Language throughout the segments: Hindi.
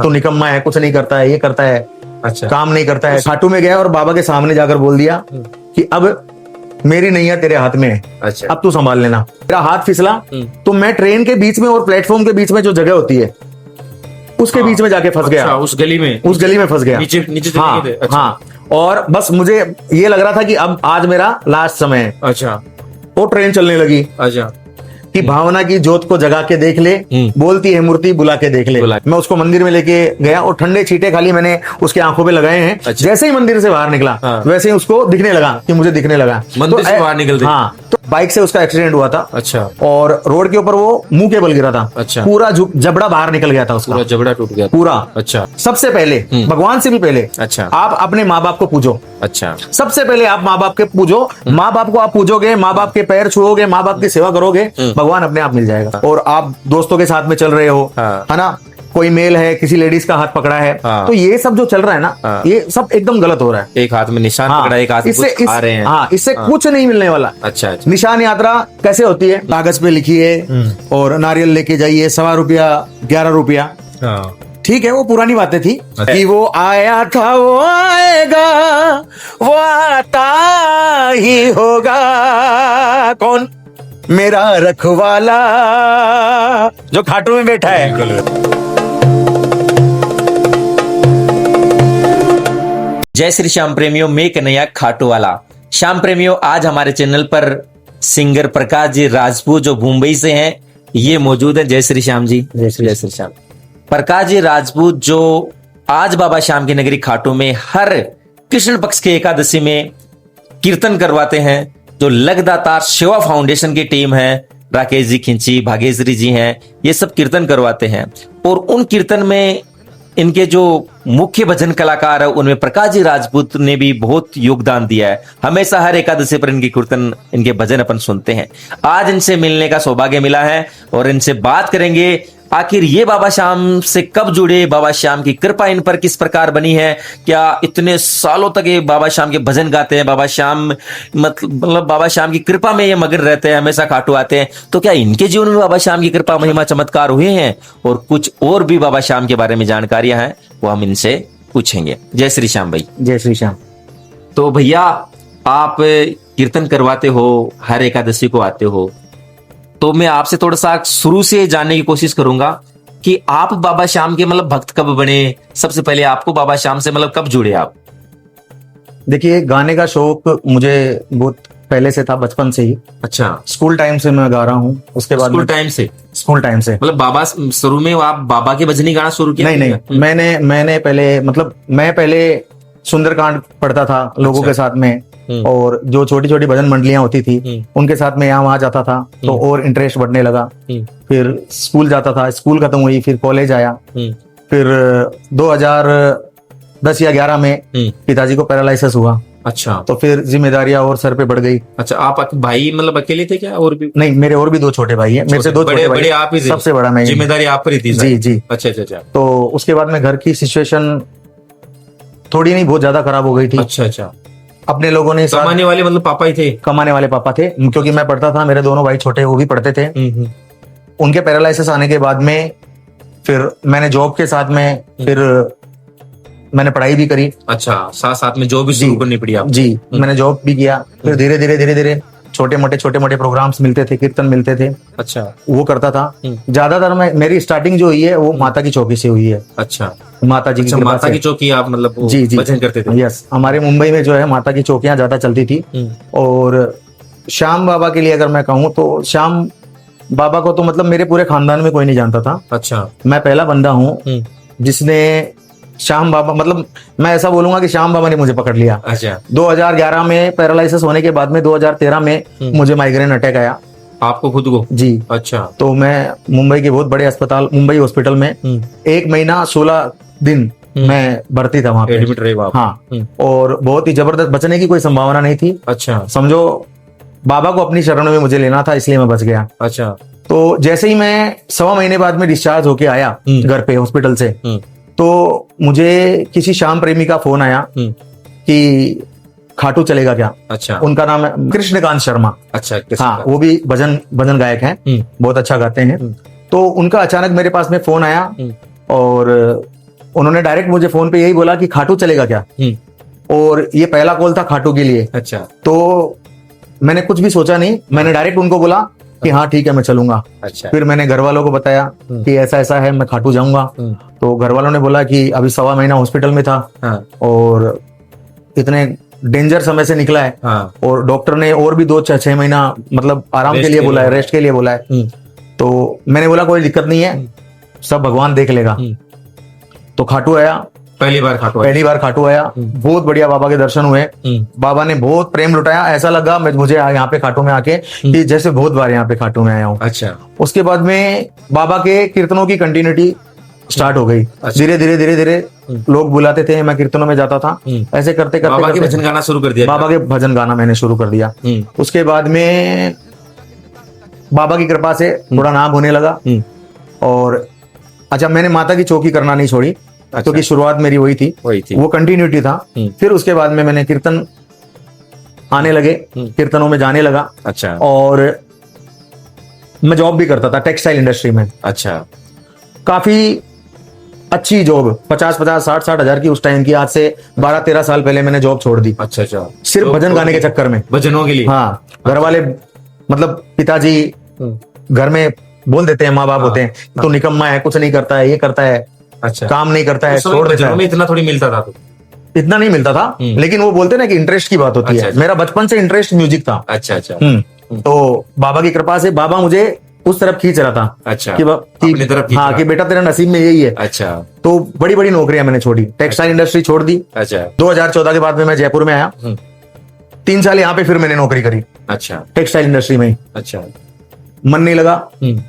तो निकम्मा है, कुछ नहीं करता है, ये करता है, अच्छा काम नहीं करता है। खाटू में गया और बाबा के सामने जाकर बोल दिया कि अब मेरी नैया तेरे हाथ में है, अच्छा अब तू संभाल लेना। मेरा हाथ फिसला तो मैं ट्रेन के बीच में और प्लेटफॉर्म के बीच में जो जगह होती है उसके बीच में जाके फंस गया। अच्छा, उस गली में फंस गया। नीचे नीचे हाँ, चले गए थे। अच्छा, हाँ। और बस मुझे ये लग रहा था कि अब आज मेरा लास्ट समय है। अच्छा वो ट्रेन चलने लगी अच्छा कि भावना की जोत को जगा के देख ले, बोलती है मूर्ति बुला के देख ले। मैं उसको मंदिर में लेके गया और ठंडे छींटे खाली मैंने उसके आंखों पे लगाए हैं। अच्छा। जैसे ही मंदिर से बाहर निकला वैसे ही उसको दिखने लगा कि मुझे दिखने लगा मंदिर से बाहर निकलते। हाँ, तो बाइक से उसका एक्सीडेंट हुआ था। अच्छा, और रोड के ऊपर वो मुंह के बल गिरा था। अच्छा। पूरा जबड़ा बाहर निकल गया था उसका, पूरा जबड़ा टूट गया पूरा। अच्छा, सबसे पहले भगवान से भी पहले अच्छा, आप अपने माँ बाप को पूजो। अच्छा, सबसे पहले आप माँ बाप के पूजो। माँ बाप को आप पूजोगे, माँ बाप के पैर छुओगे, माँ बाप की सेवा करोगे, भगवान अपने आप मिल जाएगा। और आप दोस्तों के साथ में चल रहे हो, हाँ। है ना, कोई मेल है, किसी लेडीज का हाथ पकड़ा है, हाँ। तो ये सब जो चल रहा है ना, हाँ। ये सब एकदम गलत हो रहा है। एक हाथ में निशान हाँ, पकड़ा, एक हाथ में कुछ खा रहे हैं। हाँ, इससे कुछ नहीं मिलने वाला। अच्छा, अच्छा, निशान यात्रा कैसे होती है? कागज पे लिखिए और नारियल लेके जाइए, ₹1.25 ₹11। हाँ, ठीक है, वो पुरानी बातें थी अच्छा। कि वो आया था, वो आएगा, वो आता ही होगा। कौन? मेरा रखवाला जो खाटू में बैठा है। जय श्री श्याम प्रेमियों, मैं कन्हैया खाटू वाला। श्याम प्रेमियों, आज हमारे चैनल पर सिंगर प्रकाश जी राजपूत जो मुंबई से हैं, ये मौजूद है। जय श्री श्याम जी। जय श्री श्याम। प्रकाश जी राजपूत जो आज बाबा श्याम की नगरी खाटू में हर कृष्ण पक्ष के एकादशी में कीर्तन करवाते हैं, जो लगदातार सेवा फाउंडेशन की टीम है, राकेश जी खिंची, भाग्यश्री जी हैं, ये सब कीर्तन करवाते हैं। और उन कीर्तन में इनके जो मुख्य भजन कलाकार है उनमें प्रकाश जी राजपूत ने भी बहुत योगदान दिया है। हमेशा हर एकादशी पर इनके कीर्तन, इनके भजन अपन सुनते हैं। आज इनसे मिलने का सौभाग्य मिला है और इनसे बात करेंगे आखिर ये बाबा श्याम से कब जुड़े, बाबा श्याम की कृपा इन पर किस प्रकार बनी है, क्या इतने सालों तक ये बाबा श्याम के भजन गाते हैं, बाबा श्याम मतलब बाबा श्याम की कृपा में ये मगन रहते हैं, हमेशा खाटू आते हैं, तो क्या इनके जीवन में बाबा श्याम की कृपा महिमा चमत्कार हुए हैं? और कुछ और भी बाबा श्याम के बारे में जानकारियां हैं वो हम इनसे पूछेंगे। जय श्री श्याम भाई। जय श्री श्याम। तो भैया, आप कीर्तन करवाते हो, हर एकादशी को आते हो, तो मैं आपसे थोड़ा सा शुरू से जानने की कोशिश करूंगा कि आप बाबा श्याम के मतलब भक्त कब बने? सबसे पहले आपको बाबा श्याम से मतलब कब जुड़े आप? देखिए, गाने का शौक मुझे बहुत पहले से था, बचपन से ही। अच्छा, स्कूल टाइम से मैं गा रहा हूँ। उसके बाद स्कूल टाइम से? स्कूल टाइम से मतलब बाबा शुरू में आप बाबा के भजनी गाना शुरू किया? नहीं, मैंने पहले मतलब मैं पहले सुंदरकांड पढ़ता था लोगों के साथ में, और जो छोटी छोटी भजन मंडलियां होती थी उनके साथ में यहाँ वहां जाता था, तो और इंटरेस्ट बढ़ने लगा। फिर स्कूल जाता था, स्कूल खत्म हुई, फिर कॉलेज आया। फिर 2010 या 11 में पिताजी को पैरालिसिस हुआ। अच्छा, तो फिर जिम्मेदारियां और सर पे बढ़ गई। अच्छा, आप भाई मतलब अकेले थे क्या? और भी? नहीं, मेरे और भी 2 छोटे भाई हैं। मेरे से 2 छोटे भाई। बड़े आप ही थे? सबसे बड़ा मैं। जिम्मेदारी आप पर ही थी? जी जी। अच्छा अच्छा अच्छा। तो उसके बाद में घर की सिचुएशन थोड़ी नहीं बहुत ज्यादा खराब हो गई थी। अच्छा अच्छा। अपने लोगों ने कमाने वाले मतलब पापा ही थे? कमाने वाले पापा थे, क्योंकि मैं पढ़ता था, मेरे दोनों भाई छोटे वो भी पढ़ते थे। उनके पैरालिसिस आने के बाद में फिर मैंने जॉब के साथ में फिर मैंने पढ़ाई भी करी। अच्छा, साथ साथ में जॉब भी शुरू करनी पड़ी आप? जी, मैंने जॉब भी किया। फिर धीरे धीरे छोटे मोटे प्रोग्राम्स मिलते थे, कीर्तन मिलते थे। अच्छा, वो करता था। ज्यादातर मेरी स्टार्टिंग जो हुई है वो माता की चौकी से हुई है। अच्छा, माता जी की कृपा माता से। की चौकी आप मतलब जी जी भजन करते थे? यस, हमारे मुंबई में जो है माता की चौकियां ज्यादा चलती थी। और श्याम बाबा के लिए अगर मैं कहूँ तो श्याम बाबा को तो मतलब मेरे पूरे खानदान में कोई नहीं जानता था। अच्छा, मैं पहला बंदा हूँ जिसने श्याम बाबा, मतलब मैं ऐसा बोलूंगा कि श्याम बाबा ने मुझे पकड़ लिया। अच्छा, 2011 में पैरालिसिस होने के बाद में 2013 में मुझे माइग्रेन अटैक आया। आपको खुद को? जी। अच्छा, तो मैं मुंबई के बहुत बड़े अस्पताल, मुंबई हॉस्पिटल में 1 महीना 16 दिन मैं भर्ती था वहां पे। एडमिट रहे आप? हाँ, और बहुत ही जबरदस्त, बचने की कोई संभावना नहीं थी। अच्छा, समझो बाबा को अपनी शरण में मुझे लेना था, इसलिए मैं बच गया। अच्छा, तो जैसे ही मैं 1.25 महीने बाद में डिस्चार्ज होके आया घर पे हॉस्पिटल से, तो मुझे किसी श्याम प्रेमी का फोन आया कि खाटू चलेगा क्या? अच्छा, उनका नाम है कृष्णकांत शर्मा। अच्छा, हाँ, वो भी भजन गायक हैं, बहुत अच्छा गाते हैं। तो उनका अचानक मेरे पास में फोन आया और उन्होंने डायरेक्ट मुझे फोन पे यही बोला कि खाटू चलेगा क्या, और ये पहला कॉल था खाटू के लिए। अच्छा। तो मैंने कुछ भी सोचा नहीं, मैंने डायरेक्ट उनको बोला कि हाँ ठीक है मैं चलूंगा। अच्छा। फिर मैंने घर वालों को बताया कि ऐसा ऐसा है, मैं खाटू जाऊंगा। तो घर वालों ने बोला कि अभी 1.25 महीना हॉस्पिटल में था, और इतने डेंजर समय से निकला है, और डॉक्टर ने और भी 2-6 महीना मतलब आराम के लिए बोला है, रेस्ट के लिए बोला है। तो मैंने बोला कोई दिक्कत नहीं है, सब भगवान देख लेगा। तो खाटू आया, पहली बार खाटू आया, बहुत बढ़िया बाबा के दर्शन हुए। बाबा ने बहुत प्रेम लुटाया, ऐसा लगा मुझे यहाँ पे खाटू में आके कि जैसे बहुत बार यहाँ पे खाटू में आया हूँ। अच्छा। उसके बाद में बाबा के कीर्तनों की कंटिन्यूटी स्टार्ट हो गई। धीरे धीरे लोग बुलाते थे, मैं कीर्तनों में जाता था। ऐसे करते करते बाबा के भजन गाना शुरू कर दिया। बाबा के भजन गाना मैंने शुरू कर दिया। उसके बाद में बाबा की कृपा से थोड़ा नाम होने लगा। और अच्छा, मैंने माता की चौकी करना नहीं छोड़ी, क्योंकि शुरुआत मेरी वही थी, वो कंटिन्यूटी था। फिर उसके बाद में मैंने कीर्तन आने लगे, कीर्तनों में जाने लगा। अच्छा। और मैं जॉब भी करता था टेक्सटाइल इंडस्ट्री में। अच्छा। काफी अच्छी जॉब, 50-50, 60-60 हजार की उस टाइम की। आज से 12-13 साल पहले मैंने जॉब छोड़ दी। अच्छा अच्छा। सिर्फ भजन गाने के चक्कर में, भजनों के लिए। हाँ, घर वाले मतलब पिताजी घर में बोल देते हैं, माँ बाप होते हैं तो निकम्मा है, कुछ नहीं करता है, ये करता है, अच्छा, काम नहीं करता है, छोड़ देता है। इतना थोड़ी मिलता था, इतना नहीं मिलता था, लेकिन वो बोलते ना कि इंटरेस्ट की बात होती है। मेरा बचपन से इंटरेस्ट म्यूजिक था। अच्छा अच्छा। तो बाबा की कृपा से बाबा मुझे उस तरफ खींच रहा था। अच्छा। अपनी तरफ हाँ, कि बेटा तेरा नसीब में यही है। अच्छा। तो बड़ी बड़ी नौकरियां मैंने छोड़ी, टेक्सटाइल इंडस्ट्री छोड़ दी। अच्छा। 2014 के बाद में मैं जयपुर में आया। 3 साल यहाँ पे फिर मैंने नौकरी करी। अच्छा। टेक्सटाइल इंडस्ट्री में। अच्छा। मन नहीं लगा,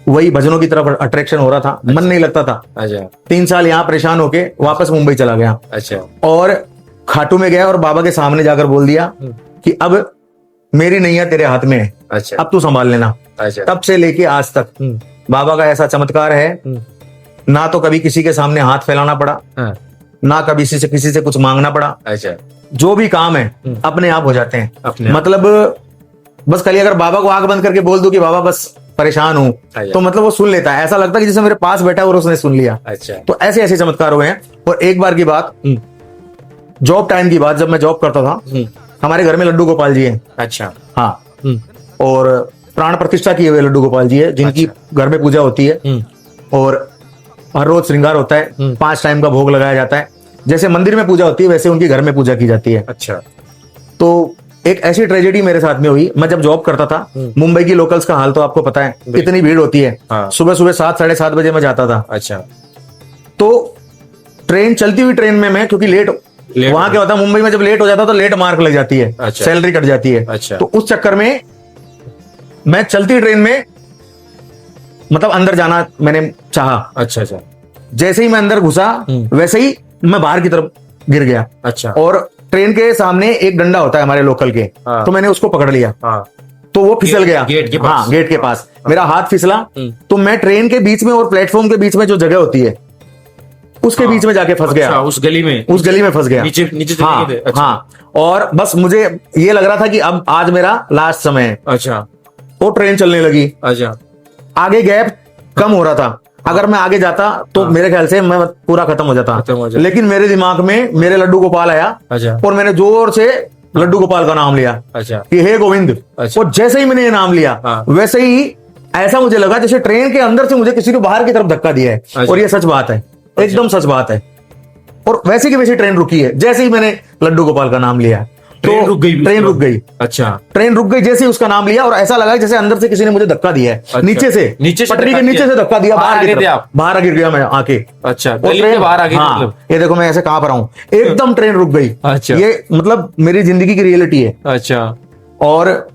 वही भजनों की तरफ अट्रैक्शन हो रहा था। अच्छा। मन नहीं लगता था। अच्छा। 3 साल यहाँ परेशान होके वापस मुंबई चला गया। अच्छा। और खाटू में गया और बाबा के सामने जाकर बोल दिया कि अब मेरी नैया तेरे हाथ में है। अच्छा। अब तू संभाल लेना। अच्छा। तब से लेके आज तक बाबा का ऐसा चमत्कार है, ना तो कभी किसी के सामने हाथ फैलाना पड़ा, ना कभी किसी से कुछ मांगना पड़ा। अच्छा। जो भी काम है अपने आप हो जाते हैं। मतलब बस खाली अगर बाबा को आंख बंद करके बोल दूं कि बाबा बस परेशान हूं, तो मतलब वो सुन लेता है। ऐसा लगता है कि जैसे मेरे पास बैठा और उसने सुन लिया। अच्छा। तो ऐसे ऐसे चमत्कार हुए हैं। और एक बार की बात, जॉब टाइम की बात, जब मैं जॉब करता था, हमारे घर में लड्डू गोपाल जी हैं। अच्छा। हाँ। और प्राण प्रतिष्ठा किए हुए लड्डू गोपाल जी है, जिनकी घर में पूजा होती है। और हर रोज श्रृंगार होता है, 5 टाइम का भोग लगाया जाता है। जैसे मंदिर में पूजा होती है वैसे उनके घर में पूजा की जाती है। अच्छा। तो एक ऐसी ट्रेजेडी मेरे साथ में हुई। मैं जब जॉब करता था, मुंबई की लोकल्स का हाल तो आपको पता है, कितनी भीड़ होती है। सुबह सुबह 7-7:30 बजे मैं जाता था। अच्छा। तो ट्रेन, चलती हुई ट्रेन में मैं, क्योंकि लेट वहां क्या होता है, मुंबई में जब लेट हो जाता तो लेट मार्क लग जाती है। अच्छा। सैलरी कट जाती है। अच्छा। तो उस चक्कर में मैं चलती ट्रेन में मतलब अंदर जाना मैंने चाहा। अच्छा अच्छा। जैसे ही मैं अंदर घुसा वैसे ही मैं बाहर की तरफ गिर गया। अच्छा। और ट्रेन के सामने एक डंडा होता है हमारे लोकल के, तो मैंने उसको पकड़ लिया। तो वो फिसल गया गेट के पास। हाँ, गेट के पास मेरा हाथ फिसला। तो मैं ट्रेन के बीच में और प्लेटफॉर्म के बीच में जो जगह होती है उसके बीच में जाके फंस गया। उस गली में फंस गया। नीचे हाँ, अच्छा। हाँ। और बस मुझे ये लग रहा था कि अब आज मेरा लास्ट समय है। अच्छा। वो ट्रेन चलने लगी। अच्छा। आगे गैप कम हो रहा था, अगर मैं आगे जाता तो मेरे ख्याल से मैं पूरा खत्म हो जाता। लेकिन मेरे दिमाग में मेरे लड्डू गोपाल आया। अच्छा। और मैंने जोर से लड्डू गोपाल का नाम लिया। अच्छा। कि हे गोविंद। अच्छा। और जैसे ही मैंने ये नाम लिया, वैसे ही ऐसा मुझे लगा जैसे ट्रेन के अंदर से मुझे किसी ने बाहर की तरफ धक्का दिया है। अच्छा। और ये सच बात है। अच्छा। एकदम सच बात है। और वैसे की वैसे ट्रेन रुकी है, जैसे ही मैंने लड्डू गोपाल का नाम लिया। ट्रेन रुक गई। अच्छा। ट्रेन रुक गई जैसे ही उसका नाम लिया, और ऐसा लगा जैसे अंदर से किसी ने मुझे धक्का दिया है। अच्छा। नीचे पटरी के नीचे से धक्का दिया, बाहर गिर गया मैं आके। अच्छा। बाहर आगे। हाँ, ये देखो मैं ऐसे कहां पर हूं, एकदम ट्रेन रुक गई। अच्छा। ये मतलब मेरी जिंदगी की रियलिटी है। अच्छा। और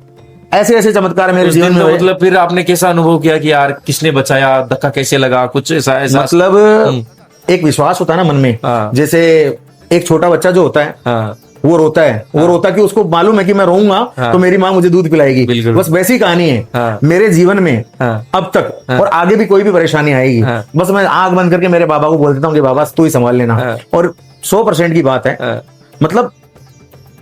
ऐसे ऐसे चमत्कार मेरे जीवन में। मतलब फिर आपने कैसा अनुभव किया कि यार किसने बचाया, धक्का कैसे लगा, कुछ ऐसा? मतलब एक विश्वास होता है ना मन में। जैसे एक छोटा बच्चा जो होता है वो रोता है। वो रोता कि उसको मालूम है कि मैं रोऊंगा तो मेरी माँ मुझे दूध पिलाएगी। बस वैसी कहानी है मेरे जीवन में अब तक, और आगे भी कोई भी परेशानी आएगी बस मैं आंख बंद करके मेरे बाबा को बोल देता हूँ कि बाबा तू ही संभाल लेना। और 100% की बात है, मतलब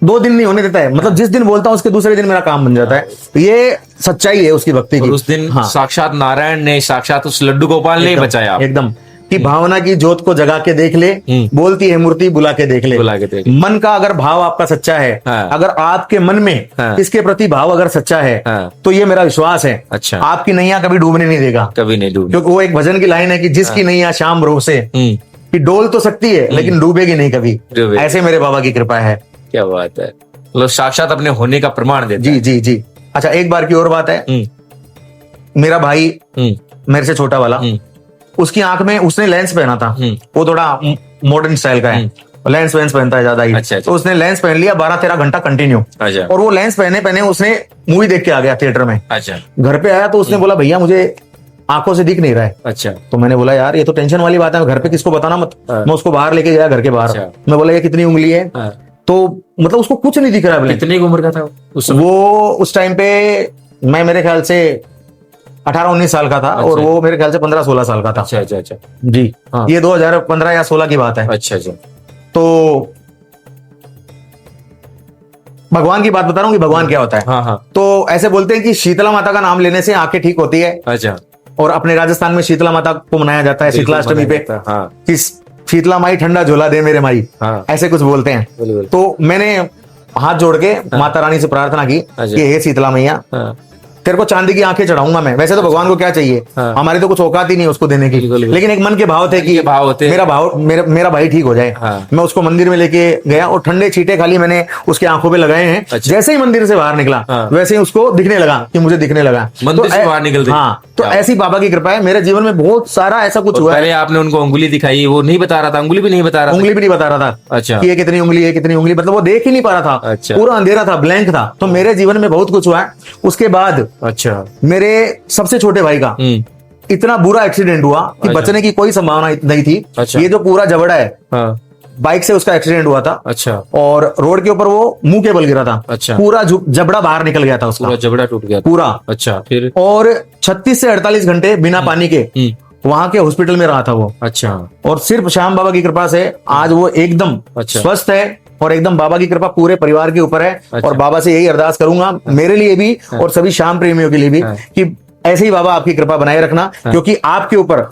2 दिन नहीं होने देता है। मतलब जिस दिन बोलता हूँ उसके दूसरे दिन मेरा काम बन जाता है। ये सच्चाई है उसकी भक्ति की। उस दिन साक्षात नारायण ने, साक्षात उस लड्डू गोपाल ने बचाया। एकदम कि भावना की जोत को जगा के देख ले, बोलती है मूर्ति बुला के देख ले। बुला के देख मन का अगर भाव आपका सच्चा है, हाँ। अगर आपके मन में हाँ। इसके प्रति भाव अगर सच्चा है, हाँ। तो ये मेरा विश्वास है, अच्छा। आपकी नैया कभी डूबने नहीं देगा। कभी नहीं डूबी। क्योंकि वो एक भजन की लाइन है कि जिसकी नैया शाम भरोसे, कि डोल तो सकती है लेकिन डूबेगी नहीं कभी। डूबेगी। ऐसे मेरे बाबा की कृपा है। क्या बात है, मतलब साक्षात अपने होने का प्रमाण देता जी जी जी। अच्छा, एक बार की और बात है, मेरा भाई मेरे से छोटा वाला, उसकी आंख में उसने लेंस पहना था, वो थोड़ा मॉडर्न स्टाइल का है, लेंस वेंस पहनता है ज्यादा ही। अच्छा, अच्छा। तो उसने लेंस पहन लिया 12-13 घंटा कंटिन्यू। अच्छा। और वो लेंस पहने पहने उसने मूवी देख के आ गया थिएटर में। अच्छा। घर पे आया तो उसने बोला भैया मुझे आंखों से दिख नहीं रहा है। अच्छा। तो मैंने बोला यार ये तो टेंशन वाली बात है, घर पे किसको बताना मत। हाँ। मैं उसको बाहर लेके गया घर के बाहर। अच्छा। मैं बोला ये कितनी उंगली है? हाँ। तो मतलब उसको कुछ नहीं दिख रहा है। कितनी उम्र का था उस समय? वो उस टाइम पे मैं मेरे ख्याल से 18-19 साल का था। अच्छा। और वो मेरे ख्याल से 15-16 साल का था। अच्छा अच्छा अच्छा। जी हाँ। ये 2015 या 16 की बात है। अच्छा अच्छा। तो भगवान की बात बता रहा हूँ कि भगवान क्या होता है। हाँ हाँ। तो ऐसे बोलते हैं कि शीतला माता का नाम लेने से आंखें ठीक होती है। अच्छा। और अपने राजस्थान में शीतला माता को मनाया जाता है शीतलाष्टमी पे। हाँ। कि शीतला माई ठंडा झोला दे मेरे माई, हाँ। ऐसे कुछ बोलते हैं। बिल्कुल। तो मैंने हाथ जोड़ के माता रानी से प्रार्थना की अच्छा। कि हे शीतला मैया, हाँ। तेरे को चांदी की आंखें चढ़ाऊंगा मैं। वैसे तो भगवान को क्या चाहिए, हाँ। हमारी तो कुछ औकात ही नहीं उसको देने की। बिल्कुल, बिल्कुल। लेकिन एक मन के भाव थे कि भाव होते मेरा भाई ठीक हो जाए। हाँ। मैं उसको मंदिर में लेके गया और ठंडे छींटे खाली मैंने उसके आंखों पे लगाए हैं। अच्छा। जैसे ही मंदिर से बाहर निकला, हाँ। वैसे ही उसको दिखने लगा कि मुझे दिखने लगा। मंदिर से बाहर निकलते? हाँ। तो क्या? ऐसी बाबा की कृपा है। मेरे जीवन में बहुत सारा ऐसा कुछ हुआ है। पहले आपने उनको उंगली दिखाई, वो नहीं बता रहा था, उंगली भी नहीं बता रहा था? उंगली भी नहीं बता रहा था। अच्छा। कि ये कितनी उंगली है, कितनी उंगली, मतलब वो देख ही नहीं पा रहा था। अच्छा। पूरा अंधेरा था, ब्लैंक था। तो मेरे जीवन में बहुत कुछ हुआ है। उसके बाद अच्छा। मेरे सबसे छोटे भाई का इतना बुरा एक्सीडेंट हुआ कि अच्छा। बचने की कोई संभावना नहीं थी। अच्छा। ये जो पूरा जबड़ा है, हाँ। बाइक से उसका एक्सीडेंट हुआ था। अच्छा। और रोड के ऊपर वो मुंह के बल गिरा था। अच्छा। पूरा जबड़ा बाहर निकल गया था उसका, पूरा जबड़ा टूट गया था? पूरा। अच्छा। फिर? और 36 से 48 घंटे बिना पानी के वहां के हॉस्पिटल में रहा था वो। अच्छा। और सिर्फ श्याम बाबा की कृपा से आज वो एकदम अच्छा। स्वस्थ है। और एकदम बाबा की कृपा पूरे परिवार के ऊपर है। अच्छा। और बाबा से यही अरदास करूंगा मेरे लिए भी और सभी श्याम प्रेमियों के लिए भी कि ऐसे ही बाबा आपकी कृपा बनाए रखना। क्योंकि आपके ऊपर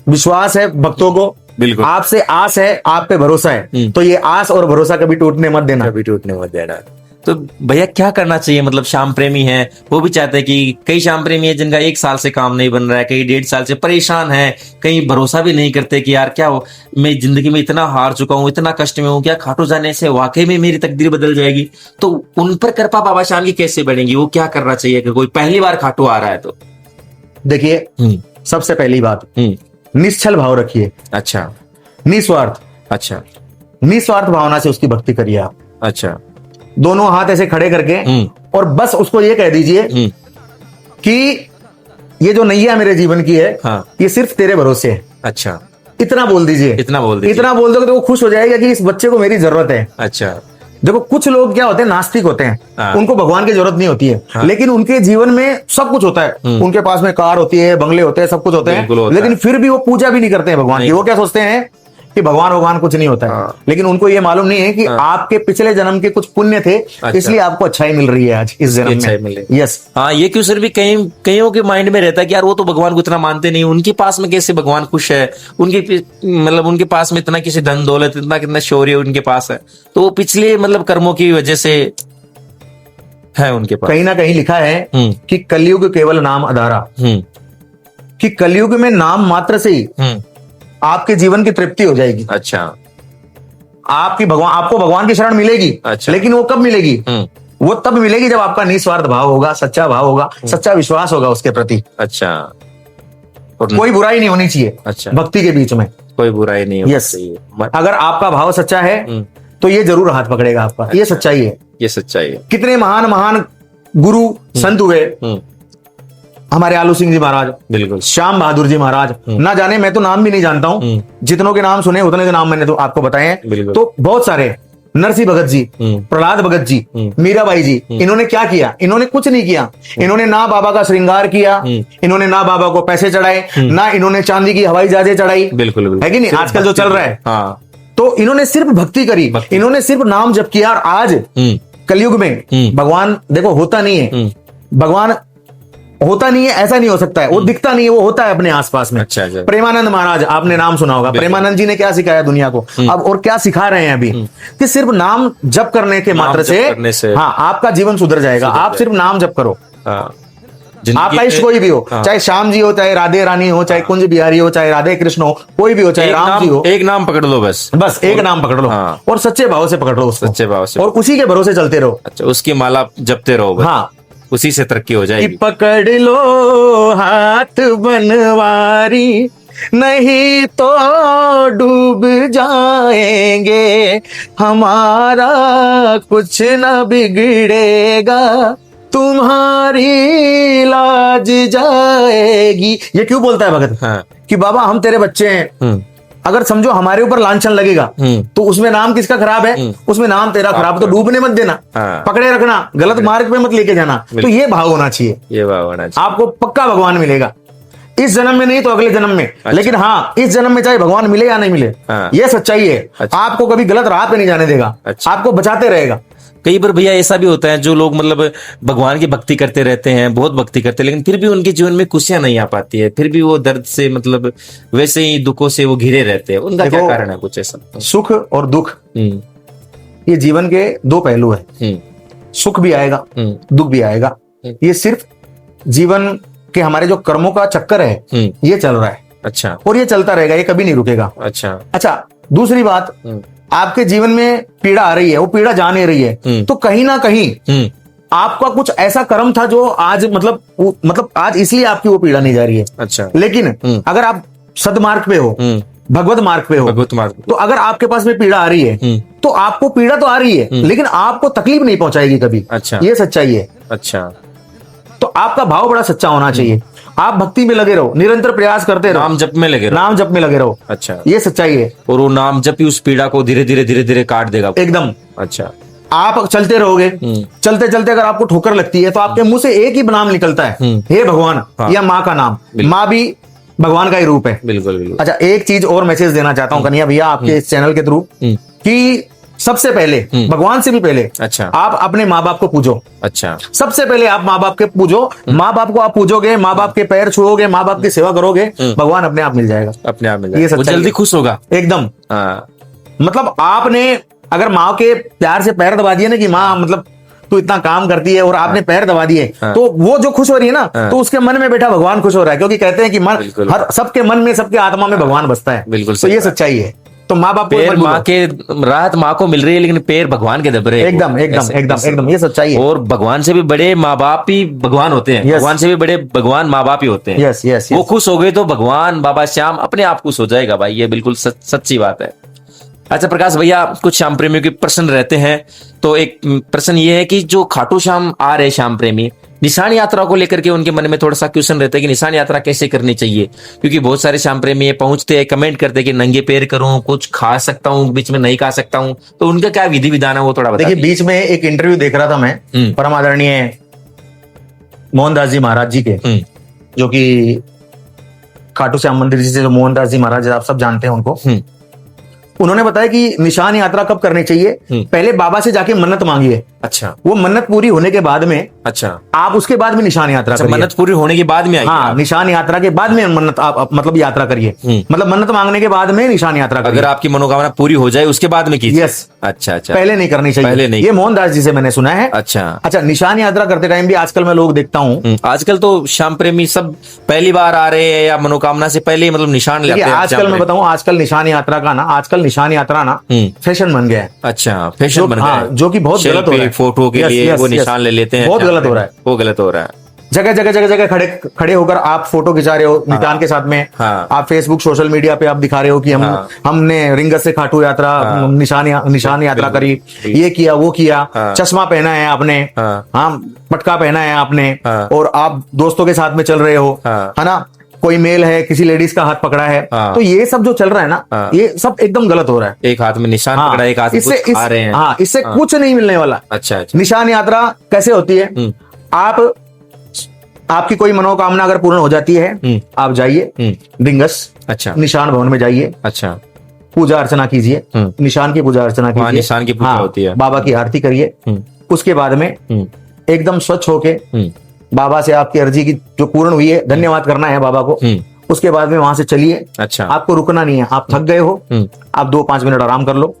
विश्वास है भक्तों को, बिल्कुल। आपसे आस है, आप पे भरोसा है। तो ये आस और भरोसा कभी टूटने मत देना। कभी टूटने मत देना। तो भैया क्या करना चाहिए, मतलब श्याम प्रेमी हैं, वो भी चाहते हैं कि कई श्याम प्रेमी है जिनका 1 साल से काम नहीं बन रहा है, कई 1.5 साल से परेशान है, कहीं भरोसा भी नहीं करते कि यार क्या हो, मैं जिंदगी में इतना हार चुका हूँ, इतना कष्ट में हूँ, क्या खाटू जाने से वाकई में मेरी तकदीर बदल जाएगी? तो उन पर कृपा बाबा श्याम की कैसे बढ़ेंगी, वो क्या करना चाहिए अगर कोई पहली बार खाटू आ रहा है तो? देखिए, सबसे पहली बात, निश्चल भाव रखिए। अच्छा। निस्वार्थ। अच्छा। निस्वार्थ भावना से उसकी भक्ति करिए आप। अच्छा। दोनों हाथ ऐसे खड़े करके और बस उसको ये कह दीजिए कि ये जो नैया मेरे जीवन की है, हाँ। ये सिर्फ तेरे भरोसे है। अच्छा। इतना बोल दीजिए। इतना बोल दीजिए। इतना बोल दोगे तो वो खुश हो जाएगा कि इस बच्चे को मेरी जरूरत है। अच्छा। देखो, कुछ लोग क्या होते हैं, नास्तिक होते हैं। हाँ। उनको भगवान की जरूरत नहीं होती है। हाँ। लेकिन उनके जीवन में सब कुछ होता है। उनके पास में कार होती है, बंगले होते हैं, सब कुछ होते बिल्कुल हैं। होता लेकिन है। फिर भी वो पूजा भी नहीं करते हैं भगवान की। वो क्या सोचते हैं कि भगवान कुछ नहीं होता है। हाँ। लेकिन उनको ये मालूम नहीं है कि आपके पिछले जन्म के कुछ पुण्य थे, इसलिए आपको अच्छाई मिल रही है आज इस जन्म में। यस। हाँ, ये क्यों सर भी कईयों के माइंड में रहता है कि यार वो तो भगवान को इतना मानते नहीं, उनके पास में कैसे भगवान खुश है, मतलब उनके पास में इतना किसी धन दौलत, इतना कितना शौर्य उनके पास है, तो वो पिछले मतलब कर्मों की वजह से है उनके पास। कहीं ना कहीं लिखा है कि कलयुग केवल नाम आधारा, कि कलयुग में नाम मात्र से ही आपके जीवन की तृप्ति हो जाएगी। अच्छा। आपको भगवान की शरण मिलेगी। अच्छा। लेकिन वो कब मिलेगी? वो तब मिलेगी जब आपका निस्वार्थ भाव होगा, सच्चा भाव होगा, सच्चा विश्वास होगा उसके प्रति। अच्छा। कोई बुराई नहीं होनी चाहिए। अच्छा। भक्ति के बीच में कोई बुराई नहीं होनी यस। चाहिए। अगर आपका भाव सच्चा है तो ये जरूर हाथ पकड़ेगा आपका। ये सच्चाई है। ये सच्चाई है। कितने महान महान गुरु संत हुए, हमारे आलू सिंह जी महाराज, बिल्कुल, श्याम बहादुर जी महाराज, ना जाने, मैं तो नाम भी नहीं जानता हूँ। जितनों के नाम सुने उतने के नाम मैंने तो आपको बताए हैं। तो बहुत सारे, नरसिंह भगत जी, प्रहलाद भगत जी, मीराबाई जी, इन्होंने क्या किया? इन्होंने कुछ नहीं किया। इन्होंने ना बाबा का श्रृंगार किया, इन्होंने ना बाबा को पैसे चढ़ाए, ना इन्होंने चांदी की हवाई जहाजें चढ़ाई। बिल्कुल, है कि नहीं? आजकल जो चल रहा है। हाँ। तो इन्होंने सिर्फ भक्ति करी, इन्होंने सिर्फ नाम जप किया। और आज कलयुग में भगवान, देखो होता नहीं है, भगवान होता नहीं है, ऐसा नहीं हो सकता है, वो दिखता नहीं है, वो होता है अपने आसपास में। अच्छा अच्छा। प्रेमानंद महाराज, आपने नाम सुना होगा, प्रेमानंद जी ने क्या सिखाया दुनिया को, अब और क्या सिखा रहे हैं अभी, कि सिर्फ नाम जप करने के मात्र से हाँ आपका जीवन सुधर जाएगा। आप सिर्फ नाम जप करो, आपका इष्ट कोई भी हो, चाहे श्याम जी हो, चाहे राधे रानी हो, चाहे कुंज बिहारी हो, चाहे राधे कृष्ण हो, कोई भी हो, चाहे राम जी हो, एक नाम पकड़ लो, बस एक नाम पकड़ लो और सच्चे भाव से पकड़ लो उसको, सच्चे भाव से, और उसी के भरोसे चलते रहो। अच्छा, उसकी माला जपते रहो बस। हाँ, उसी से तरक्की हो जाएगी। पकड़ लो हाथ बनवारी, नहीं तो डूब जाएंगे, हमारा कुछ न बिगड़ेगा, तुम्हारी लाज जाएगी। ये क्यों बोलता है भगत? हाँ। कि बाबा हम तेरे बच्चे हैं, अगर समझो हमारे ऊपर लांछन लगेगा तो उसमें नाम किसका खराब है? उसमें नाम तेरा खराब, तो डूबने मत देना, पकड़े रखना, गलत मार्ग पे मत लेके जाना। तो ये भाव होना चाहिए, ये भाव होना चाहिए। आपको पक्का भगवान मिलेगा, इस जन्म में नहीं तो अगले जन्म में। अच्छा। लेकिन हाँ, इस जन्म में चाहे भगवान मिले या नहीं मिले, ये सच्चाई है। अच्छा। आपको कभी गलत राह पे नहीं जाने देगा। अच्छा। आपको बचाते रहेगा। कई बार भैया ऐसा भी होता है जो लोग मतलब भगवान की भक्ति करते रहते हैं, बहुत भक्ति करते हैं, लेकिन फिर भी उनके जीवन में खुशियां नहीं आ पाती है, फिर भी वो दर्द से मतलब वैसे ही दुखों से वो घिरे रहते हैं। उनका क्या कारण है? कुछ ऐसा? सुख और दुख ये जीवन के दो पहलू है। सुख भी आएगा, दुख भी आएगा। ये सिर्फ जीवन के हमारे जो कर्मों का चक्कर है ये चल रहा है। अच्छा। और ये चलता रहेगा, ये कभी नहीं रुकेगा। अच्छा, दूसरी बात, आपके जीवन में पीड़ा आ रही है, वो पीड़ा जा नहीं रही है, तो कहीं ना कहीं आपका कुछ ऐसा कर्म था जो आज मतलब आज इसलिए आपकी वो पीड़ा नहीं जा रही है। अच्छा। लेकिन अगर आप सदमार्ग पे हो, भगवत मार्ग पे हो, तो अगर आपके पास में पीड़ा आ रही है तो आपको पीड़ा तो आ रही है लेकिन आपको तकलीफ नहीं पहुंचाएगी कभी। अच्छा। ये सच्चाई है। अच्छा। तो आपका भाव बड़ा सच्चा होना चाहिए। आप भक्ति में लगे रहो, निरंतर प्रयास करते रहो, नाम जप में लगे रहो, नाम जप में लगे रहो। अच्छा। ये सच्चाई है। और वो नाम जप ही उस पीड़ा को धीरे धीरे काट देगा एकदम। अच्छा। आप चलते रहोगे, चलते चलते अगर आपको ठोकर लगती है तो आपके मुंह से एक ही नाम निकलता है, हे भगवान। हाँ। या माँ का नाम, माँ भी भगवान का ही रूप है। बिल्कुल बिल्कुल। अच्छा, एक चीज और मैसेज देना चाहता हूँ कन्हैया भैया आपके इस चैनल के थ्रू, कि सबसे पहले भगवान से भी पहले अच्छा आप अपने माँ बाप को पूजो। अच्छा। सबसे पहले आप माँ बाप के पूजो, माँ बाप को आप पूजोगे, माँ बाप के पैर छुओगे, माँ बाप की सेवा करोगे, भगवान अपने आप मिल जाएगा, अपने आप मिल जाएगा। वो जल्दी खुश होगा एकदम। मतलब आपने अगर माँ के प्यार से पैर दबा दिए ना कि माँ मतलब तू इतना काम करती है, और आपने पैर दबा दिए, तो वो जो खुश हो रही है ना, तो उसके मन में बैठा भगवान खुश हो रहा है, क्योंकि कहते हैं कि मन हर सबके मन में, सबके आत्मा में भगवान बसता है। बिल्कुल। तो ये सच्चाई है। तो माँ बाप को माँ के राहत माँ को मिल रही है, लेकिन पैर भगवान के दब रहे हैं। एकदम एकदम एकदम एकदम, ये सच्चाई है। और भगवान से भी बड़े माँ बाप ही भगवान होते हैं। भगवान से भी बड़े भगवान माँ बाप ही होते हैं। Yes yes. वो खुश हो गए तो भगवान बाबा श्याम अपने आप खुश हो जाएगा भाई, ये बिल्कुल सच्ची बात है। अच्छा प्रकाश भैया, कुछ श्याम प्रेमियों के प्रश्न रहते हैं, तो एक प्रश्न ये है कि जो खाटू श्याम आ रहे श्याम प्रेमी, निशान यात्रा को लेकर के उनके मन में थोड़ा सा क्वेश्चन रहता है कि निशान यात्रा कैसे करनी चाहिए, क्योंकि बहुत सारे श्याम प्रेमी पहुंचते हैं, कमेंट करते हैं कि नंगे पैर करूं, कुछ खा सकता हूं, बीच में नहीं खा सकता हूं, तो उनका क्या विधि विधान है वो थोड़ा बताइए। देखिए, बीच में एक इंटरव्यू देख रहा था मैं परम आदरणीय मोहनदास जी महाराज जी के, जो कि खाटू श्याम मंदिर जी से जो मोहनदास जी महाराज आप सब जानते हैं उनको, उन्होंने बताया कि निशान यात्रा कब करनी चाहिए। पहले बाबा से जाके मन्नत मांगिए। अच्छा। वो मन्नत पूरी होने के बाद में, अच्छा, आप उसके बाद में निशान यात्रा करिए। मन्नत पूरी होने के बाद में आइए। हाँ, निशान यात्रा के बाद में मन्नत आप मतलब यात्रा करिए, मतलब मन्नत मांगने के बाद में निशान यात्रा करिए। अगर आपकी मनोकामना पूरी हो जाए उसके बाद में कीजिए। यस। अच्छा अच्छा, पहले नहीं करनी चाहिए। पहले नहीं। ये मोहनदास जी से मैंने सुना है। अच्छा अच्छा। निशान यात्रा करते टाइम भी आजकल मैं लोग देखता हूँ, आजकल तो श्याम प्रेमी सब पहली बार आ रहे हैं या मनोकामना से पहले मतलब निशान लेते हैं। आजकल मैं बताऊँ, आजकल निशान यात्रा का ना, आजकल निशान यात्रा ना फैशन बन गया है। अच्छा, फैशन बन गया है, जो कि बहुत गलत हो रहा है। फोटो के लिए वो निशान ले लेते हैं, बहुत गलत हो रहा है, वो गलत हो रहा है। जगह जगह जगह जगह खड़े होकर आप फोटो खिंचा रहे हो निशान के साथ में। हाँ। आप फेसबुक सोशल मीडिया पे आप दिखा रहे हो कि हमने रिंगत से खाटू यात्रा निशान यात्रा करी, ये किया वो किया, चश्मा पहना है आपने, हाँ पटका पहना है आपने, और आप दोस्तों के साथ में चल रहे हो, है ना, कोई मेल है, किसी लेडीज का हाथ पकड़ा है। तो ये सब जो चल रहा है ना, ये सब एकदम गलत हो रहा है। एक हाथ में निशान पकड़ा, एक हाथ में कुछ खा रहे हैं। हाँ, इससे कुछ नहीं मिलने वाला। अच्छा। निशान यात्रा कैसे होती है? आपकी कोई मनोकामना अगर पूर्ण हो जाती है, आप जाइए डिंगस, अच्छा, निशान भवन में जाइए, अच्छा, पूजा अर्चना कीजिए, निशान की पूजा अर्चना कीजिए, निशान की पूजा होती है, बाबा की आरती करिए। उसके बाद में एकदम स्वच्छ होके बाबा से आपकी अर्जी की जो पूर्ण हुई है, धन्यवाद करना है बाबा को। उसके बाद में वहां से चलिए। अच्छा। आपको रुकना नहीं है, आप थक गए हो, आप 2-5 मिनट आराम कर लो,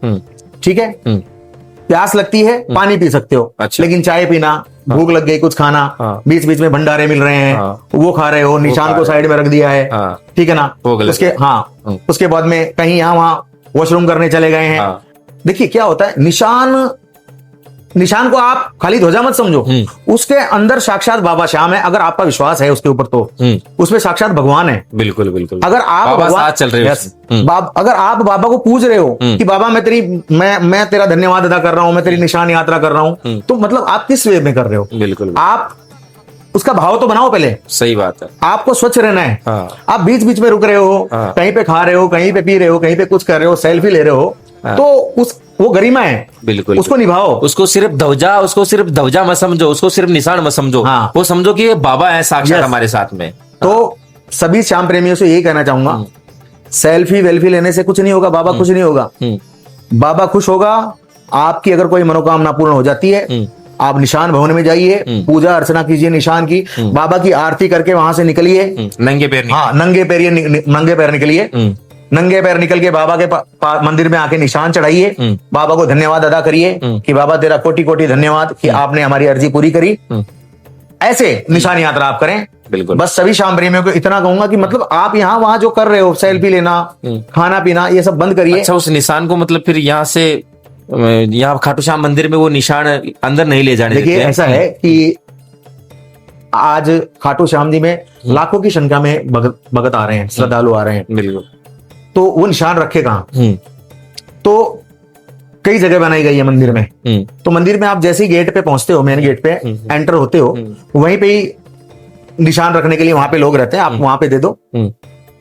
ठीक है। प्यास लगती है, पानी पी सकते हो। अच्छा। लेकिन चाय पीना, भूख लग गई कुछ खाना, बीच बीच में भंडारे मिल रहे हैं, वो खा रहे हो, निशान को साइड में रख दिया है, ठीक है ना। उसके बाद में कहीं यहाँ वहां वॉशरूम करने चले गए हैं। देखिए क्या होता है, निशान को आप खाली ध्वजा मत समझो, उसके अंदर साक्षात बाबा श्याम है। अगर आपका विश्वास है उसके ऊपर, तो उसमें साक्षात भगवान है। बिल्कुल बिल्कुल। अगर आप भगवान चल रहे हो, अगर आप बाबा को पूछ रहे हो कि बाबा मैं तेरा धन्यवाद अदा कर रहा हूं, मैं तेरी निशान यात्रा कर रहा हूं, तो मतलब आप किस वे में कर रहे हो? बिल्कुल। आप उसका भाव तो बनाओ पहले। सही बात है। आपको स्वच्छ रहना है। आप बीच बीच में रुक रहे हो, कहीं पे खा रहे हो, कहीं पे पी रहे हो, कहीं पे कुछ कर रहे हो, सेल्फी ले रहे हो, तो वो गरिमा है। बिल्कुल। उसको निभाओ। उसको सिर्फ ध्वजा मत समझो, उसको सिर्फ निशान मत समझो। वो समझो कि ये बाबा है साक्षात हमारे साथ में। तो सभी श्याम प्रेमियों से यही कहना चाहूंगा, सेल्फी वेल्फी लेने से कुछ नहीं होगा, बाबा कुछ नहीं होगा। बाबा खुश होगा। आपकी अगर कोई मनोकामना पूर्ण हो जाती है, आप निशान भवन में जाइए, पूजा अर्चना कीजिए निशान की, बाबा की आरती करके वहां से निकलिए नंगे पैर। नंगे पैर निकलिए। नंगे पैर निकल के बाबा के मंदिर में आके निशान चढ़ाइए, बाबा को धन्यवाद अदा करिए कि बाबा तेरा कोटि कोटि धन्यवाद कि आपने हमारी अर्जी पूरी करी। ऐसे निशान यात्रा आप करें। बिल्कुल। बस सभी श्याम प्रेमियों को इतना कहूंगा कि मतलब आप यहाँ वहां जो कर रहे हो, सेल्फी लेना, खाना पीना, ये सब बंद करिए। अच्छा, उस निशान को मतलब फिर यहाँ खाटू श्याम मंदिर में वो निशान अंदर नहीं ले जाने देते। देखिए ऐसा है कि आज खाटू श्याम जी में लाखों की संख्या में भगत आ रहे हैं, श्रद्धालु आ रहे हैं। बिल्कुल। तो वो निशान रखे कहाँ? तो कई जगह बनाई गई है मंदिर में। तो मंदिर में आप जैसे ही गेट पे पहुंचते हो, मेन गेट पे एंटर होते हो, वहीं पे ही निशान रखने के लिए वहां पे लोग रहते हैं, आप वहां पे दे दो।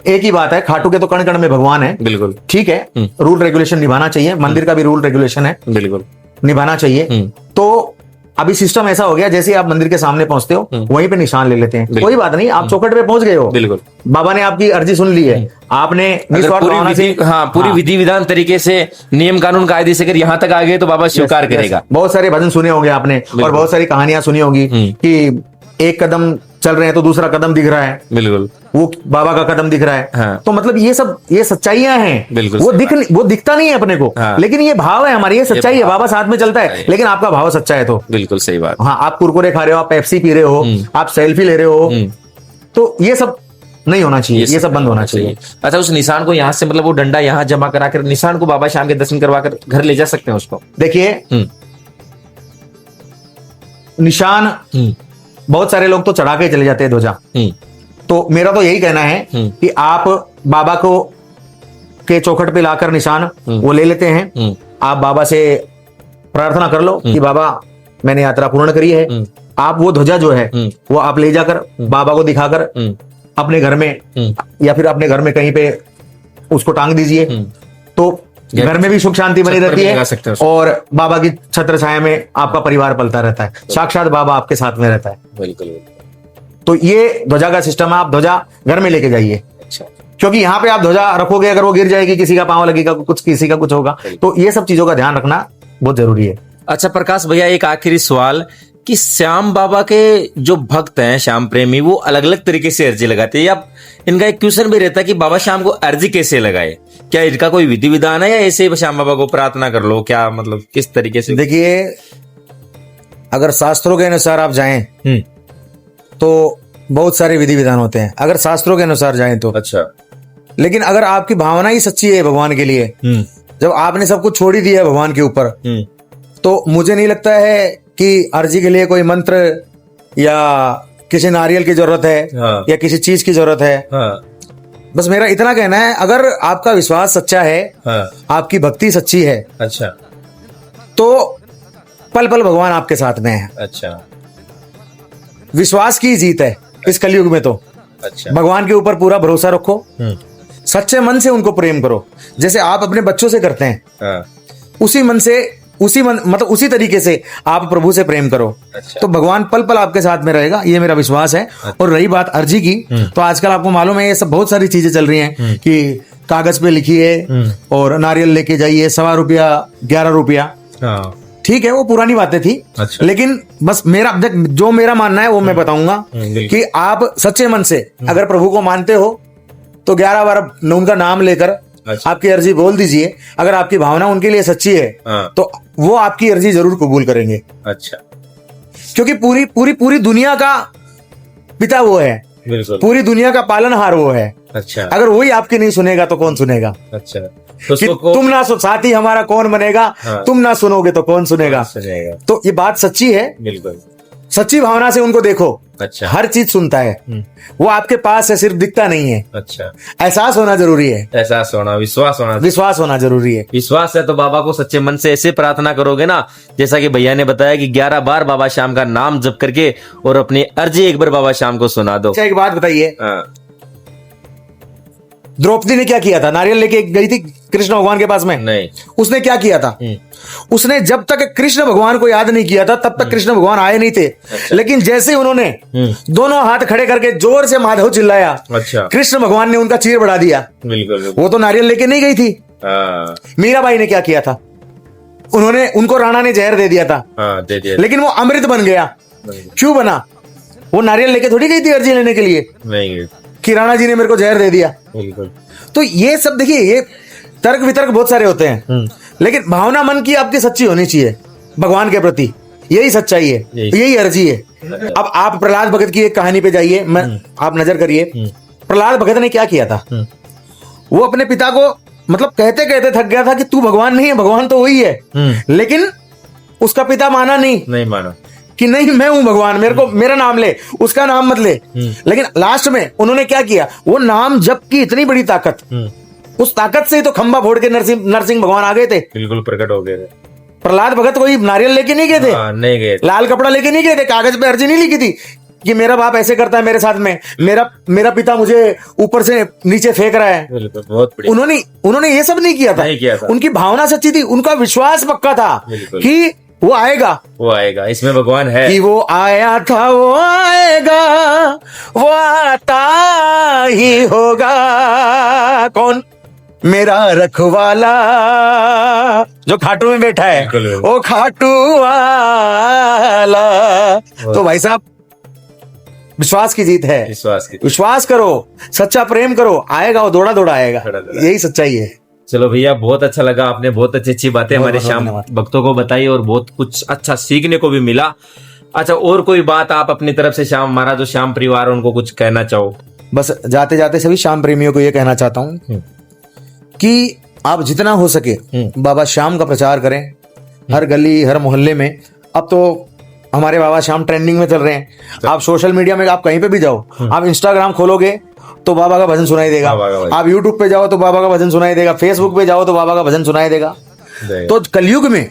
एक ही बात है, खाटू के तो कण कण में भगवान है। बिल्कुल। ठीक है, रूल रेगुलेशन निभाना चाहिए, मंदिर का भी रूल रेगुलेशन है, बिल्कुल निभाना चाहिए। तो अभी सिस्टम ऐसा हो गया, जैसे आप मंदिर के सामने पहुंचते हो वहीं पे निशान ले लेते हैं। कोई बात नहीं, आप चौखट पे पहुंच गए हो, बिल्कुल बाबा ने आपकी अर्जी सुन ली है, आपने पूरी विधि विधान तरीके से, नियम कानून कायदे से अगर यहाँ तक आ गए तो बाबा स्वीकार करेगा। बहुत सारे भजन सुने होंगे आपने, और बहुत सारी कहानियां सुनी होगी कि एक कदम चल रहे हैं तो दूसरा कदम दिख रहा है। बिल्कुल। वो बाबा का कदम दिख रहा है। हाँ। तो मतलब ये सच्चाइयां हैं। बिल्कुल। वो दिखता नहीं है अपने को। हाँ। लेकिन ये भाव है हमारी, ये सच्चाई है। बाबा साथ में चलता है, लेकिन आपका भाव सच्चा है तो। बिल्कुल सही बात। हाँ, आप कुरकुरे खा रहे हो, आप पेप्सी पी रहे हो, आप सेल्फी ले रहे हो, तो ये सब नहीं होना चाहिए, ये सब बंद होना चाहिए। अच्छा, उस निशान को यहाँ से मतलब वो डंडा यहाँ जमा करा कर निशान को बाबा श्याम के दर्शन करवा कर घर ले जा सकते हैं उसको। देखिए, निशान बहुत सारे लोग तो चढ़ा के चले जाते हैं ध्वजा। तो मेरा तो यही कहना है कि आप बाबा को के चौखट पे लाकर निशान वो ले लेते हैं। आप बाबा से प्रार्थना कर लो कि बाबा मैंने यात्रा पूर्ण करी है। आप वो ध्वजा जो है वो आप ले जाकर बाबा को दिखाकर अपने घर में या फिर अपने घर में कहीं पे उसको टांग दीजिए, तो घर में भी सुख शांति बनी रहती है और बाबा की छत्र छाया में आपका परिवार पलता रहता है। साक्षात बाबा आपके साथ में रहता है। बिल्कुल। तो ये ध्वजा का सिस्टम है, आप ध्वजा घर में लेके जाइए। अच्छा। क्योंकि यहाँ पे आप ध्वजा रखोगे, अगर वो गिर जाएगी, किसी का पांव लगेगा, किसी का कुछ होगा, तो ये सब चीजों का ध्यान रखना बहुत जरूरी है। अच्छा प्रकाश भैया, एक आखिरी सवाल कि श्याम बाबा के जो भक्त हैं, श्याम प्रेमी, वो अलग अलग तरीके से अर्जी लगाते हैं, या इनका एक क्वेश्चन भी रहता है कि बाबा श्याम को अर्जी कैसे लगाए? क्या इनका कोई विधि विधान है या ऐसे ही श्याम बाबा को प्रार्थना कर लो? क्या मतलब किस तरीके से? देखिए, अगर शास्त्रों के अनुसार आप जाएं तो बहुत सारे विधि विधान होते हैं, अगर शास्त्रों के अनुसार जाएं तो। अच्छा। लेकिन अगर आपकी भावना ही सच्ची है भगवान के लिए, जब आपने सब कुछ छोड़ ही दिया है भगवान के ऊपर, तो मुझे नहीं लगता है कि अर्जी के लिए कोई मंत्र या किसी नारियल की जरूरत है। हाँ। या किसी चीज की जरूरत है। हाँ। बस मेरा इतना कहना है, अगर आपका विश्वास सच्चा है, हाँ। आपकी भक्ति सच्ची है, अच्छा, तो पल पल भगवान आपके साथ में है। अच्छा। विश्वास की जीत है इस कलयुग में तो। अच्छा। भगवान के ऊपर पूरा भरोसा रखो, सच्चे मन से उनको प्रेम करो, जैसे आप अपने बच्चों से करते हैं। हाँ। मतलब उसी तरीके से आप प्रभु से प्रेम करो। अच्छा। तो भगवान पल पल आपके साथ में रहेगा, ये मेरा विश्वास है। अच्छा। और रही बात अर्जी की, तो आजकल आपको मालूम है ये सब बहुत सारी चीजें चल रही हैं कि कागज पे लिखिए और नारियल लेके जाइए, ₹1.25 ₹11। ठीक है, वो पुरानी बातें थी। अच्छा। लेकिन बस मेरा जो मेरा मानना है वो मैं बताऊंगा कि आप सच्चे मन से अगर प्रभु को मानते हो तो 11 बार उनका नाम लेकर अच्छा। आपकी अर्जी बोल दीजिए। अगर आपकी भावना उनके लिए सच्ची है हाँ। तो वो आपकी अर्जी जरूर कबूल करेंगे, अच्छा, क्योंकि पूरी पूरी पूरी दुनिया का पिता वो है, बिल्कुल। पूरी दुनिया का पालनहार वो है। अच्छा, अगर वही आपकी नहीं सुनेगा तो कौन सुनेगा? अच्छा, तो कि उसको तुम ना साथी हमारा कौन बनेगा, हाँ। तुम ना सुनोगे तो कौन सुनेगा? सुनेगा, तो ये बात सच्ची है। बिल्कुल। सच्ची भावना से उनको देखो, अच्छा, हर चीज सुनता है। वो आपके पास है, सिर्फ दिखता नहीं है। अच्छा, एहसास होना जरूरी है, एहसास होना, विश्वास होना। विश्वास होना जरूरी है। विश्वास है तो बाबा को सच्चे मन से ऐसे प्रार्थना करोगे ना, जैसा कि भैया ने बताया कि 11 बार बाबा श्याम का नाम जप करके और अपनी अर्जी एक बार बाबा श्याम को सुना दो। अच्छा, एक बात बताइए, हाँ, द्रौपदी ने क्या किया था? नारियल लेके गई थी कृष्ण भगवान के पास में। नहीं, उसने क्या किया था? उसने जब तक कृष्ण भगवान को याद नहीं किया था तब तक कृष्ण भगवान आए नहीं थे। लेकिन जैसे ही उन्होंने दोनों हाथ खड़े करके जोर से माधव चिल्लाया, अच्छा, कृष्ण भगवान ने उनका चीर बढ़ा दिया। बिल्कुल। वो तो नारियल लेके नहीं गई थी। हाँ, मीराबाई ने क्या किया था? उन्होंने उनको राणा ने जहर दे दिया था, हाँ, दे दिया। लेकिन वो अमृत बन गया। क्यों बना? वो नारियल लेके थोड़ी गई थी अर्जी लेने के लिए नहीं, कि राणा जी ने मेरे को जहर दे दिया। बिल्कुल। तो ये सब देखिए, ये तर्क वितर्क बहुत सारे होते हैं, लेकिन भावना मन की आपकी सच्ची होनी चाहिए भगवान के प्रति। यही सच्चाई है, यही अर्जी है। अब आप प्रहलाद भगत की एक कहानी पे जाइए, आप नजर करिए प्रहलाद भगत ने क्या किया था। वो अपने पिता को मतलब कहते कहते थक गया था कि तू भगवान नहीं है, भगवान तो वही है। लेकिन उसका पिता माना नहीं माना कि नहीं मैं हूं भगवान, मेरे को मेरा नाम ले, उसका नाम मत ले। लेकिन लास्ट में उन्होंने क्या किया? वो नाम जप की इतनी बड़ी ताकत, उस ताकत से ही तो खंबा फोड़ के नरसिंह भगवान आ गए थे। बिल्कुल प्रकट हो गए थे। प्रहलाद भगत कोई नारियल लेके नहीं गए थे, नहीं गए, लाल कपड़ा लेके नहीं गए थे, कागज पे अर्जी नहीं लिखी थी कि मेरा बाप ऐसे करता है मेरे साथ में, मेरा पिता मुझे ऊपर से नीचे फेंक रहा है। बिल्कुल, बहुत बढ़िया। उन्होंने ये सब नहीं किया था। उनकी भावना सच्ची थी, उनका विश्वास पक्का था कि वो आएगा, इसमें भगवान है कि वो आया था, वो आएगा, वो आता ही होगा। कौन? मेरा रखवाला जो खाटू में बैठा है, वो खाटू वाला। तो भाई साहब, विश्वास की जीत है। विश्वास करो, सच्चा प्रेम करो, आएगा, वो दौड़ा दौड़ा आएगा। यही सच्चाई है। चलो भैया, बहुत अच्छा लगा, आपने बहुत अच्छी अच्छी बातें हमारे श्याम भक्तों को बताई और बहुत कुछ अच्छा सीखने को भी मिला। अच्छा, और कोई बात आप अपनी तरफ से श्याम, हमारा जो श्याम परिवार उनको कुछ कहना चाहो? बस जाते जाते सभी श्याम प्रेमियों को ये कहना चाहता हूँ कि आप जितना हो सके बाबा श्याम का प्रचार करें, हर गली हर मोहल्ले में। अब तो हमारे बाबा श्याम ट्रेंडिंग में चल रहे हैं। आप सोशल मीडिया में, आप कहीं पे भी जाओ, आप इंस्टाग्राम खोलोगे तो बाबा का भजन सुनाई देगा, आप यूट्यूब पे जाओ तो बाबा का भजन सुनाई देगा, फेसबुक पे जाओ तो बाबा का भजन सुनाई देगा। तो कलयुग में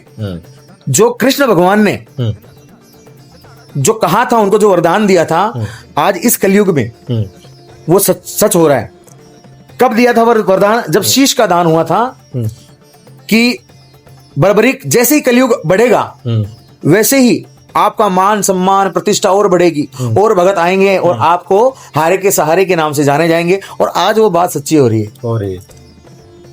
जो कृष्ण भगवान ने जो कहा था, उनको जो वरदान दिया था, आज इस कलयुग में वो सच हो रहा है। कब दिया था वरदान? जब शीश का दान हुआ था कि बर्बरी, जैसे ही कलयुग बढ़ेगा वैसे ही आपका मान सम्मान प्रतिष्ठा और बढ़ेगी, और भगत आएंगे और आपको हारे के सहारे के नाम से जाने जाएंगे। और आज वो बात सच्ची हो रही है।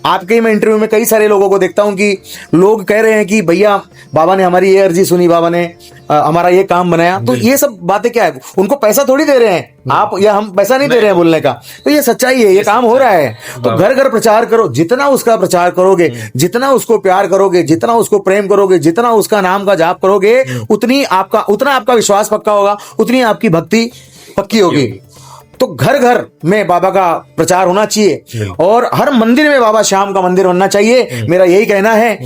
आपके ही मैं इंटरव्यू में कई सारे लोगों को देखता हूं कि लोग कह रहे हैं कि भैया बाबा ने हमारी ये अर्जी सुनी, बाबा ने हमारा ये काम बनाया। तो ये सब बातें क्या है? उनको पैसा थोड़ी दे रहे हैं आप या हम, पैसा नहीं दे रहे हैं बोलने का। तो ये सच्चाई है, ये काम हो रहा है। तो घर घर प्रचार करो, जितना उसका प्रचार करोगे, जितना उसको प्यार करोगे, जितना उसको प्रेम करोगे, जितना उसका नाम का जाप करोगे, उतना आपका विश्वास पक्का होगा, उतनी आपकी भक्ति पक्की होगी। तो घर घर में बाबा का प्रचार होना चाहिए और हर मंदिर में बाबा श्याम का मंदिर बनना चाहिए। मेरा यही कहना है।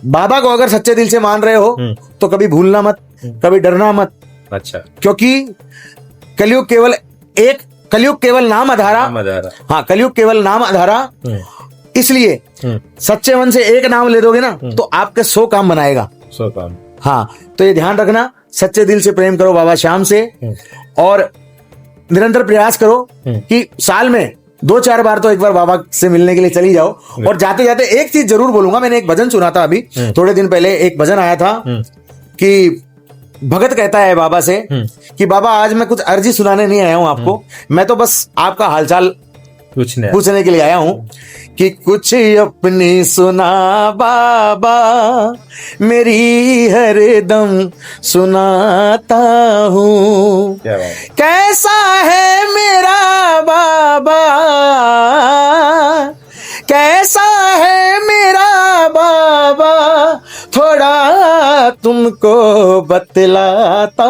बाबा को अगर सच्चे दिल से मान रहे हो तो कभी भूलना मत, कभी डरना मत। अच्छा, क्योंकि कलयुग केवल नाम आधारा। हाँ, कलयुग केवल नाम आधारा। इसलिए सच्चे मन से एक नाम ले दोगे ना तो आपके 100 काम बनाएगा। 100 काम। हाँ, तो ये ध्यान रखना, सच्चे दिल से प्रेम करो बाबा श्याम से और निरंतर प्रयास करो कि साल में 2-4 बार तो एक बार बाबा से मिलने के लिए चली जाओ। और जाते जाते एक चीज जरूर बोलूंगा, मैंने एक भजन सुना था अभी थोड़े दिन पहले, एक भजन आया था कि भगत कहता है बाबा से कि बाबा आज मैं कुछ अर्जी सुनाने नहीं आया हूं आपको, मैं तो बस आपका हालचाल कुछ नहीं पूछने के लिए आया हूं कि कुछ अपनी सुना बाबा, मेरी हरदम सुनाता हूँ। क्या बात कैसा है मेरा बाबा, कैसा है मेरा बाबा, थोड़ा तुमको बतलाता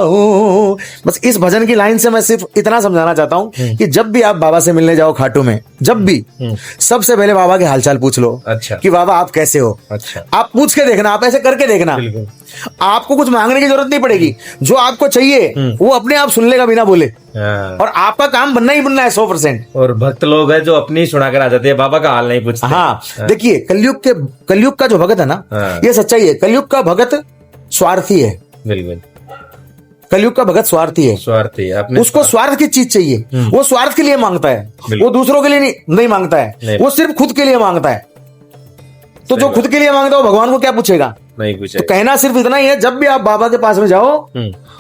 हूँ। बस इस भजन की लाइन से मैं सिर्फ इतना समझाना चाहता हूँ कि जब भी आप बाबा से मिलने जाओ खाटू में, जब भी सबसे पहले बाबा के हालचाल पूछ लो। अच्छा। कि बाबा आप कैसे हो। अच्छा। आप पूछ के देखना, आप ऐसे करके देखना, बिल्कुल। आपको कुछ मांगने की जरूरत नहीं पड़ेगी। जो आपको चाहिए वो अपने आप सुन लेगा बिना बोले, हाँ। और आपका काम बनना ही बनना है 100%। और भक्त लोग हैं जो अपनी सुनाकर आ जाते हैं, बाबा का हाल नहीं पूछते। हाँ, देखिए कलयुग का जो भगत है ना, हाँ। ये सच्चाई है। कलयुग का भगत स्वार्थी है। बिल्कुल कलयुग का भगत स्वार्थी है। स्वार्थी है, अपने उसको स्वार्थ की चीज चाहिए, वो स्वार्थ के लिए मांगता है, बिल्कुल। वो दूसरों के लिए नहीं मांगता है, नहीं। वो सिर्फ खुद के लिए मांगता है। तो जो खुद के लिए मांगता है वो भगवान को क्या पूछेगा। नहीं कुछ तो कहना सिर्फ इतना ही है, जब भी आप बाबा के पास में जाओ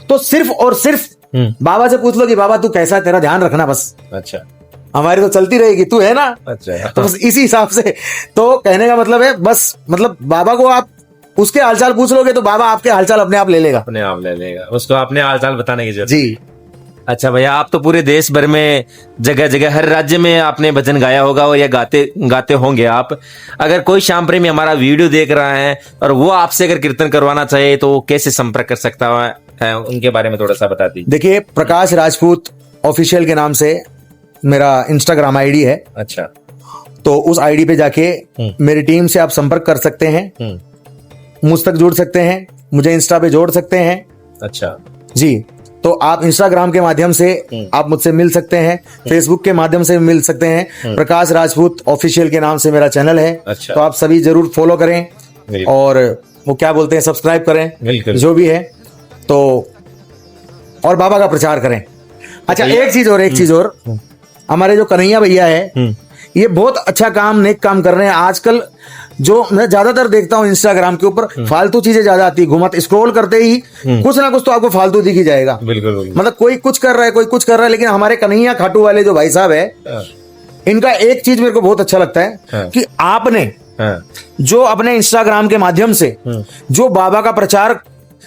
तो सिर्फ और सिर्फ बाबा से पूछ लो कि बाबा तू कैसा है, तेरा ध्यान रखना बस, अच्छा हमारी तो चलती रहेगी, तू है ना। अच्छा। तो बस इसी हिसाब से, तो कहने का मतलब है बस, मतलब बाबा को आप उसके हालचाल पूछ लोगे तो बाबा आपके हालचाल अपने आप ले लेगा। अपने आप ले लेगा, उसको अपने हालचाल बताने की जरूरत। जी। अच्छा भैया, आप तो पूरे देश भर में जगह जगह हर राज्य में आपने भजन गाया होगा और या गाते होंगे आप। अगर कोई श्याम प्रेमी हमारा वीडियो देख रहा है और वो आपसे अगर कीर्तन करवाना चाहे तो वो कैसे संपर्क कर सकता है, उनके बारे में थोड़ा सा बता दीजिए। देखिए, प्रकाश राजपूत ऑफिशियल के नाम से मेरा इंस्टाग्राम आईडी है। अच्छा। तो उस आईडी पे जाके मेरी टीम से आप संपर्क कर सकते हैं, मुझ तक जुड़ सकते हैं, मुझे इंस्टा पे जोड़ सकते हैं। अच्छा जी। तो आप इंस्टाग्राम के माध्यम से आप मुझसे मिल सकते हैं, फेसबुक के माध्यम से मिल सकते हैं। प्रकाश राजपूत ऑफिशियल के नाम से मेरा चैनल है। अच्छा। तो आप सभी जरूर फॉलो करें बिल्कुल। और वो क्या बोलते हैं, सब्सक्राइब करें, बिल्कुल। जो भी है। तो और बाबा का प्रचार करें। अच्छा, एक चीज और हमारे जो कन्हैया भैया है, ये बहुत अच्छा काम, नेक काम कर रहे हैं। आजकल जो मैं ज्यादातर देखता हूँ इंस्टाग्राम के ऊपर फालतू चीजें ज्यादा आती है, घुमत स्क्रॉल करते ही कुछ ना कुछ तो आपको फालतू दिख ही जाएगा। बिल्कुल बिल्कुल। मतलब कोई कुछ कर रहा है, कोई कुछ कर रहा है, लेकिन हमारे कन्हैया खाटू वाले जो भाई साहब है, हाँ। इनका एक चीज मेरे को बहुत अच्छा लगता है हाँ। कि आपने हाँ। जो अपने इंस्टाग्राम के माध्यम से जो बाबा का प्रचार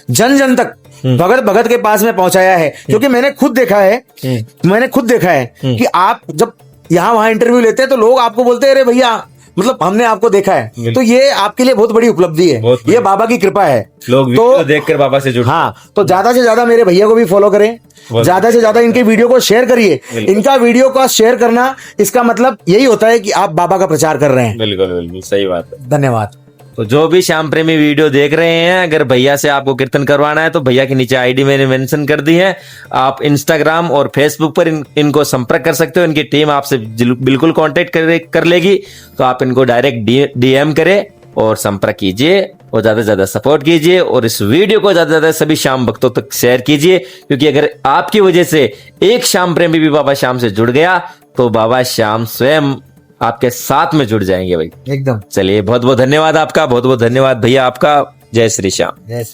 जन जन तक भगत भगत के पास में पहुंचाया है। क्योंकि मैंने खुद देखा है कि आप जब यहाँ वहां इंटरव्यू लेते हैं तो लोग आपको बोलते हैं, अरे भैया, मतलब हमने आपको देखा है। तो ये आपके लिए बहुत बड़ी उपलब्धि है, ये बाबा की कृपा है। लोग वीडियो देखकर बाबा से जुड़। हाँ, तो ज्यादा से ज्यादा मेरे भैया को भी फॉलो करें, ज्यादा से ज्यादा इनके वीडियो को शेयर करिए। इनका वीडियो का शेयर करना, इसका मतलब यही होता है कि आप बाबा का प्रचार कर रहे हैं। बिल्कुल बिल्कुल सही बात है। धन्यवाद। तो जो भी श्याम प्रेमी वीडियो देख रहे हैं, अगर भैया से आपको कीर्तन करवाना है तो भैया के नीचे आईडी मैंने मेंशन कर दी है। आप इंस्टाग्राम और फेसबुक पर इनको संपर्क कर सकते हो। इनकी टीम आपसे बिल्कुल कांटेक्ट कर लेगी। तो आप इनको डायरेक्ट डीएम करें और संपर्क कीजिए और ज्यादा से ज्यादा सपोर्ट कीजिए और इस वीडियो को ज्यादा से ज्यादा सभी श्याम भक्तों तक शेयर कीजिए। क्योंकि अगर आपकी वजह से एक श्याम प्रेमी भी बाबा श्याम से जुड़ गया तो बाबा श्याम स्वयं आपके साथ में जुड़ जाएंगे भाई, एकदम। चलिए, बहुत बहुत धन्यवाद आपका, बहुत बहुत धन्यवाद भैया आपका। जय श्री श्याम। जय श्री